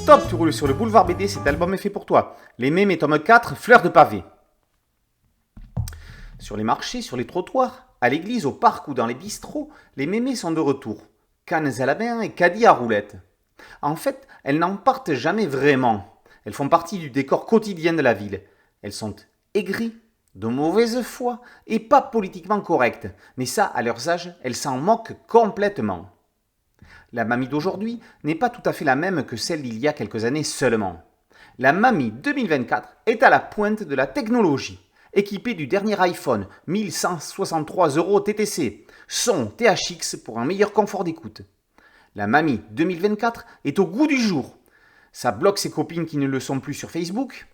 Stop, tu roules sur le boulevard BD, cet album est fait pour toi. Les mémés tome 4, Fleurs de pavé. Sur les marchés, sur les trottoirs, à l'église, au parc ou dans les bistrots, les mémés sont de retour. Cannes à la main et caddies à roulettes. En fait, elles n'en partent jamais vraiment. Elles font partie du décor quotidien de la ville. Elles sont aigries, de mauvaise foi et pas politiquement correctes. Mais ça, à leurs âges, elles s'en moquent complètement. La mamie d'aujourd'hui n'est pas tout à fait la même que celle d'il y a quelques années seulement. La mamie 2024 est à la pointe de la technologie, équipée du dernier iPhone 1163 € TTC, son THX pour un meilleur confort d'écoute. La mamie 2024 est au goût du jour. Ça bloque ses copines qui ne le sont plus sur Facebook.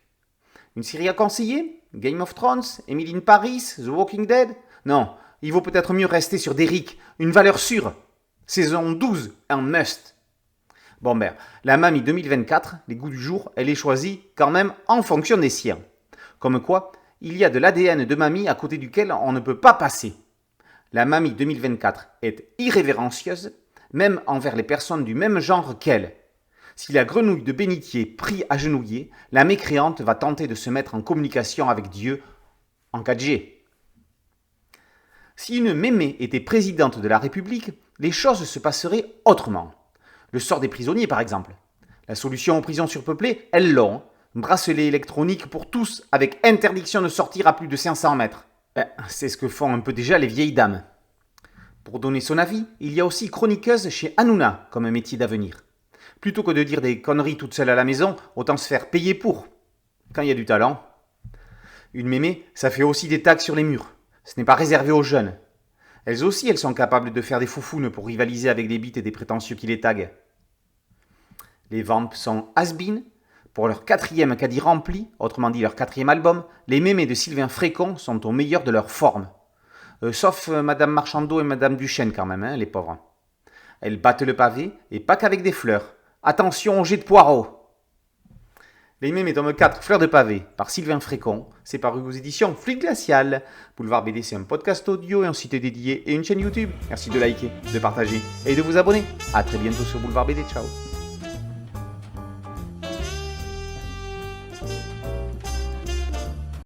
Une série à conseiller? Game of Thrones? Emily in Paris? The Walking Dead? Non, il vaut peut-être mieux rester sur Derrick, une valeur sûre. Saison 12, un must. Bon la mamie 2024, les goûts du jour, elle est choisie quand même en fonction des siens. Comme quoi, il y a de l'ADN de mamie à côté duquel on ne peut pas passer. La mamie 2024 est irrévérencieuse, même envers les personnes du même genre qu'elle. Si la grenouille de bénitier prie agenouillée, la mécréante va tenter de se mettre en communication avec Dieu en 4G. Si une mémé était présidente de la République, les choses se passeraient autrement. Le sort des prisonniers, par exemple. La solution aux prisons surpeuplées, elles l'ont. Bracelet électronique pour tous, avec interdiction de sortir à plus de 500 mètres. C'est ce que font un peu déjà les vieilles dames. Pour donner son avis, il y a aussi chroniqueuse chez Hanouna comme métier d'avenir. Plutôt que de dire des conneries toute seule à la maison, autant se faire payer pour. Quand il y a du talent. Une mémé, ça fait aussi des tags sur les murs. Ce n'est pas réservé aux jeunes. Elles aussi, elles sont capables de faire des foufounes pour rivaliser avec des bites et des prétentieux qui les taguent. Les vamps sont has-been. Pour leur 4e caddie rempli, autrement dit leur 4e album, les mémés de Sylvain Frécon sont au meilleur de leur forme. Sauf Madame Marchandeau et Madame Duchesne quand même, les pauvres. Elles battent le pavé, et pas qu'avec des fleurs. Attention au jet de poireaux. Les mémés tome 4, Fleurs de pavé, par Sylvain Frécon. C'est paru aux éditions Fluide Glacial. Boulevard BD, c'est un podcast audio et un site dédié et une chaîne YouTube. Merci de liker, de partager et de vous abonner. A très bientôt sur Boulevard BD. Ciao.